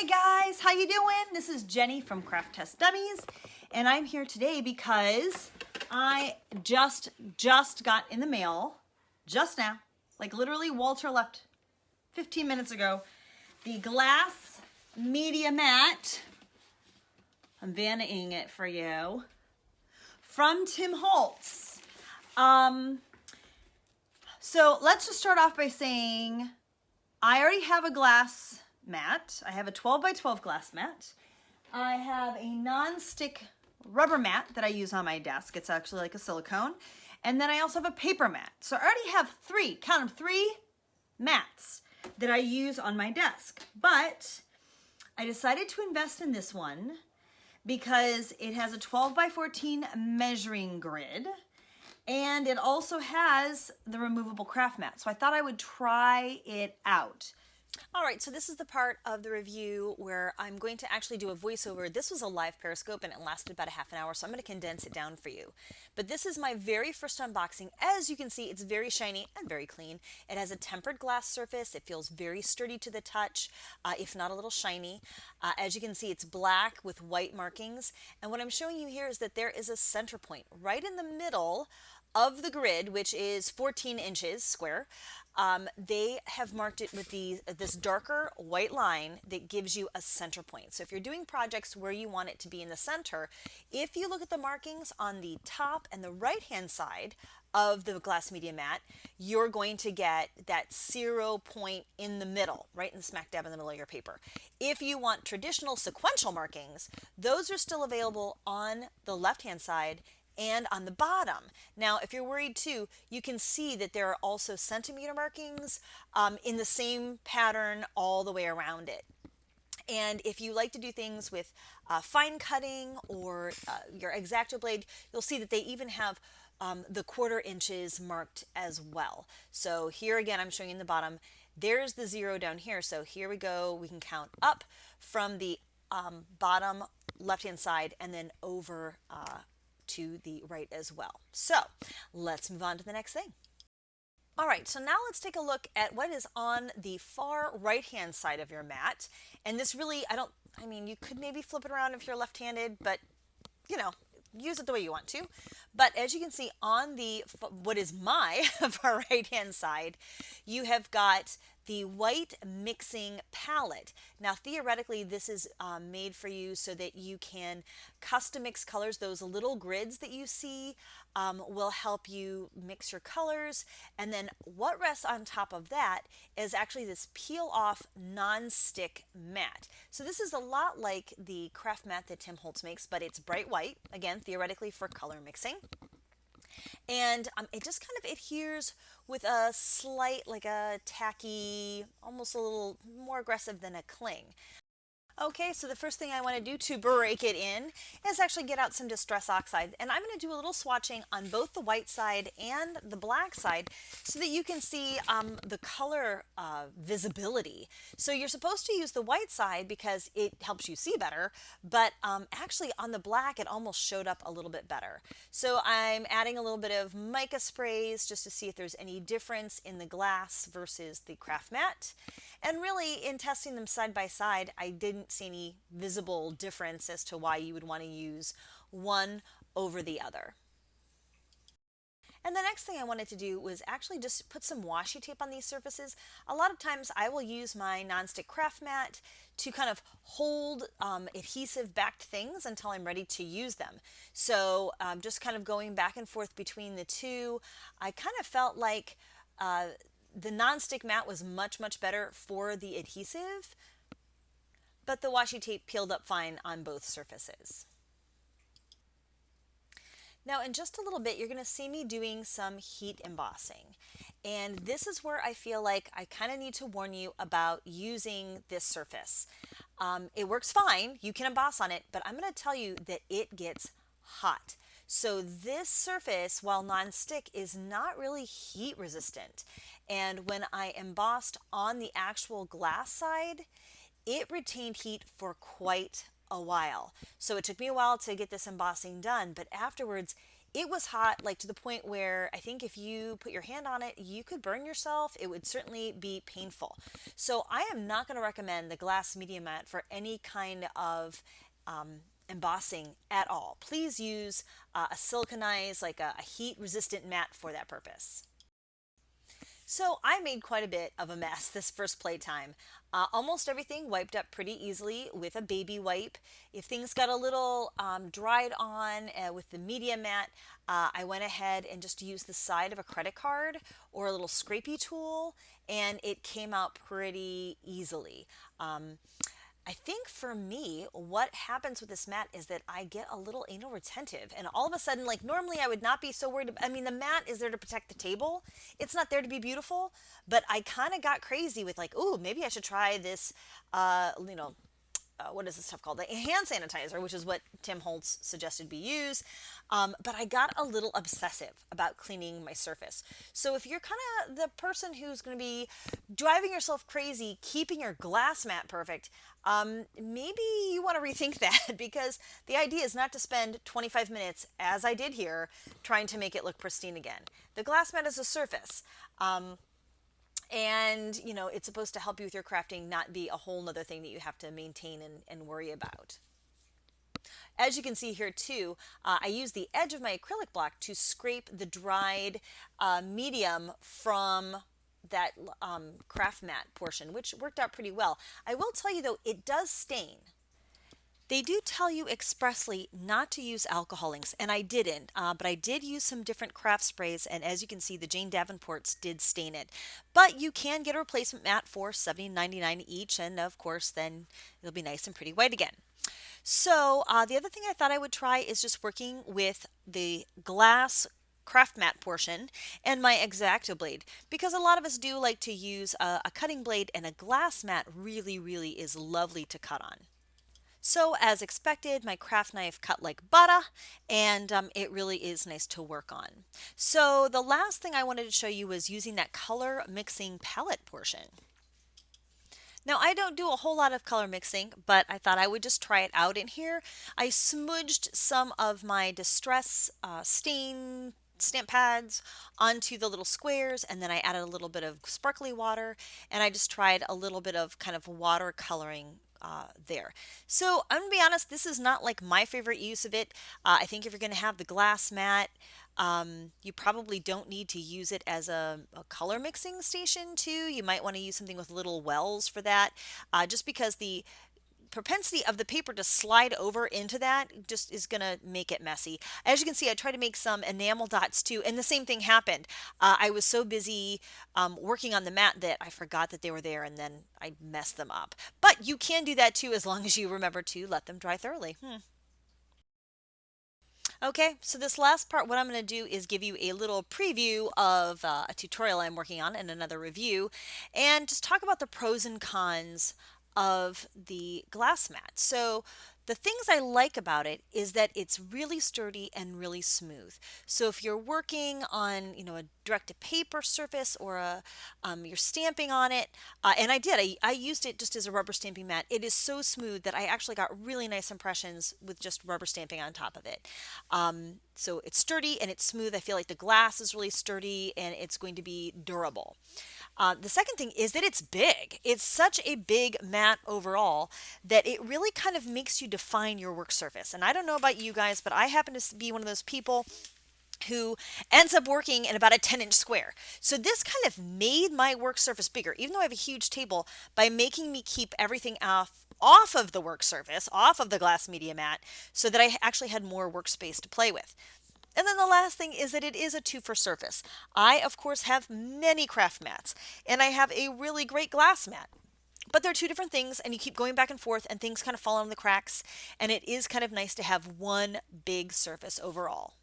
Hey guys, how you doing? This is Jenny from Craft Test Dummies, and I'm here today because I just got in the mail, just now, like literally Walter left 15 minutes ago, the glass media mat. I'm vanning it for you from Holtz. So let's just start off by saying I already have a glass mat. I have a 12 by 12 glass mat. I have a non-stick rubber mat that I use on my desk. It's actually like a silicone. And then I also have a paper mat. So I already have three mats that I use on my desk. But I decided to invest in this one because it has a 12 by 14 measuring grid. And it also has the removable craft mat. So I thought I would try it out. All right, so this is the part of the review where I'm going to actually do a voiceover. This was a live Periscope and it lasted about a half an hour, so I'm going to condense it down for you. But this is my very first unboxing. As you can see, it's very shiny and very clean. It has a tempered glass surface. It feels very sturdy to the touch, if not a little shiny. As you can see, it's black with white markings. And what I'm showing you here is that there is a center point right in the middle of the grid, which is 14 inches square. They have marked it with this darker white line that gives you a center point. So if you're doing projects where you want it to be in the center, if you look at the markings on the top and the right hand side of the glass media mat, you're going to get that 0 point in the middle, right in the smack dab in the middle of your paper. If you want traditional sequential markings, those are still available on the left hand side and on the bottom. Now, if you're worried too, you can see that there are also centimeter markings in the same pattern all the way around it. And if you like to do things with fine cutting or your X-Acto blade, you'll see that they even have the 1/4 inches marked as well. So here again, I'm showing you in the bottom. There's the 0 down here. So here we go. We can count up from the bottom left-hand side and then over to the right as well. So let's move on to the next thing. All right, so now let's take a look at what is on the far right-hand side of your mat. And this really, I mean, you could maybe flip it around if you're left-handed, but you know, use it the way you want to. But as you can see on what is my far right-hand side, you have got the white mixing palette. Now theoretically this is made for you so that you can custom mix colors. Those little grids that you see will help you mix your colors, and then what rests on top of that is actually this peel off non-stick mat. So this is a lot like the craft mat that Holtz makes, but it's bright white, again theoretically for color mixing. And it just kind of adheres with a slight, like a tacky, almost a little more aggressive than a cling. Okay, so the first thing I want to do to break it in is actually get out some Distress Oxide. And I'm going to do a little swatching on both the white side and the black side so that you can see the color visibility. So you're supposed to use the white side because it helps you see better, but actually on the black it almost showed up a little bit better. So I'm adding a little bit of mica sprays just to see if there's any difference in the glass versus the craft mat. And really, in testing them side by side, I didn't see any visible difference as to why you would want to use one over the other. And the next thing I wanted to do was actually just put some washi tape on these surfaces. A lot of times I will use my nonstick craft mat to kind of hold adhesive backed things until I'm ready to use them. So just kind of going back and forth between the two, I kind of felt like the non-stick mat was much better for the adhesive, but the washi tape peeled up fine on both surfaces. Now in just a little bit you're going to see me doing some heat embossing, and this is where I feel like I kind of need to warn you about using this surface. It works fine, you can emboss on it, but I'm going to tell you that it gets hot. So this surface, while non-stick, is not really heat resistant. And when I embossed on the actual glass side, it retained heat for quite a while. So it took me a while to get this embossing done, but afterwards It was hot, like to the point where I think if you put your hand on it, you could burn yourself. It would certainly be painful. So I am not going to recommend the glass media mat for any kind of embossing at all. Please use a siliconized, like a heat resistant mat for that purpose. So I made quite a bit of a mess this first playtime. Almost everything wiped up pretty easily with a baby wipe. If things got a little dried on with the media mat, I went ahead and just used the side of a credit card or a little scrapey tool, and it came out pretty easily. I think for me, what happens with this mat is that I get a little anal retentive, and all of a sudden, like normally I would not be so worried. I mean, the mat is there to protect the table. It's not there to be beautiful, but I kind of got crazy with like, oh, maybe I should try this, what is this stuff called? The hand sanitizer, which is what Tim Holtz suggested be used. But I got a little obsessive about cleaning my surface. So if you're kind of the person who's going to be driving yourself crazy, keeping your glass mat perfect, maybe you want to rethink that because the idea is not to spend 25 minutes, as I did here, trying to make it look pristine again. The glass mat is a surface. And it's supposed to help you with your crafting, not be a whole nother thing that you have to maintain and worry about. As you can see here too, I use the edge of my acrylic block to scrape the dried medium from that craft mat portion, which worked out pretty well. I will tell you though, it does stain. They do tell you expressly not to use alcohol inks, and I didn't, but I did use some different craft sprays, and as you can see, the Jane Davenports did stain it. But you can get a replacement mat for $70.99 each, and of course, then it'll be nice and pretty white again. So the other thing I thought I would try is just working with the glass craft mat portion and my X-Acto blade, because a lot of us do like to use a cutting blade, and a glass mat really is lovely to cut on. So as expected, my craft knife cut like butter, and it really is nice to work on. So the last thing I wanted to show you was using that color mixing palette portion. Now I don't do a whole lot of color mixing, but I thought I would just try it out in here. I smudged some of my Distress stain stamp pads onto the little squares, and then I added a little bit of sparkly water, and I just tried a little bit of kind of watercoloring there. So I'm gonna be honest, this is not like my favorite use of it. I think if you're gonna have the glass mat, you probably don't need to use it as a color mixing station too. You might want to use something with little wells for that, just because the propensity of the paper to slide over into that just is going to make it messy. As you can see, I tried to make some enamel dots too, and the same thing happened. I was so busy working on the mat that I forgot that they were there, and then I messed them up. But you can do that too, as long as you remember to let them dry thoroughly. Okay, so this last part, what I'm going to do is give you a little preview of a tutorial I'm working on and another review, and just talk about the pros and cons of the glass mat. So the things I like about it is that it's really sturdy and really smooth. So if you're working on, a direct-to-paper surface, or you're stamping on it, and I used it just as a rubber stamping mat. It is so smooth that I actually got really nice impressions with just rubber stamping on top of it. So it's sturdy and it's smooth. I feel like the glass is really sturdy and it's going to be durable. The second thing is that it's big. It's such a big mat overall that it really kind of makes you define your work surface. And I don't know about you guys, but I happen to be one of those people who ends up working in about a 10-inch square. So this kind of made my work surface bigger, even though I have a huge table, by making me keep everything off of the work surface, off of the glass media mat, so that I actually had more workspace to play with. And then the last thing is that it is a two for surface. I, of course, have many craft mats, and I have a really great glass mat. But they're two different things, and you keep going back and forth, and things kind of fall in the cracks, and it is kind of nice to have one big surface overall.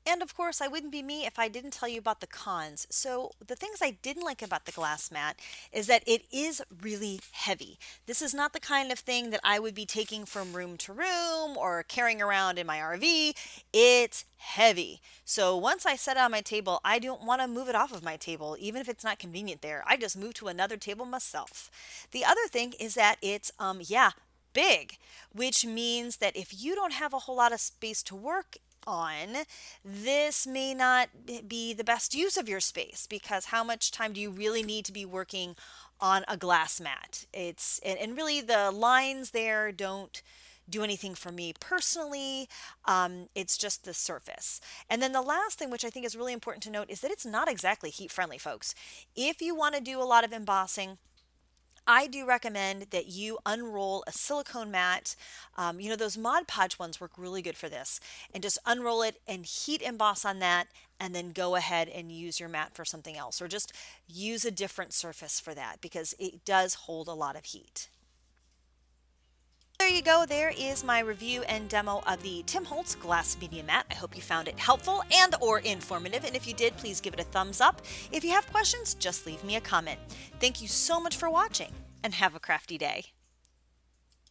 And of course, I wouldn't be me if I didn't tell you about the cons. So the things I didn't like about the glass mat is that it is really heavy. This is not the kind of thing that I would be taking from room to room or carrying around in my RV. It's heavy. So once I set it on my table, I don't want to move it off of my table, even if it's not convenient there. I just move to another table myself. The other thing is that it's, big, which means that if you don't have a whole lot of space to work on, this may not be the best use of your space, because how much time do you really need to be working on a glass mat? And really the lines there don't do anything for me personally. It's just the surface. And then the last thing, which I think is really important to note, is that it's not exactly heat friendly, folks. If you want to do a lot of embossing, I do recommend that you unroll a silicone mat. Those Mod Podge ones work really good for this. And just unroll it and heat emboss on that, and then go ahead and use your mat for something else, or just use a different surface for that, because it does hold a lot of heat. There you go. There is my review and demo of the Tim Holtz glass media mat. I hope you found it helpful and or informative, and if you did, please give it a thumbs up. If you have questions, just leave me a comment. Thank you so much for watching, and have a crafty day.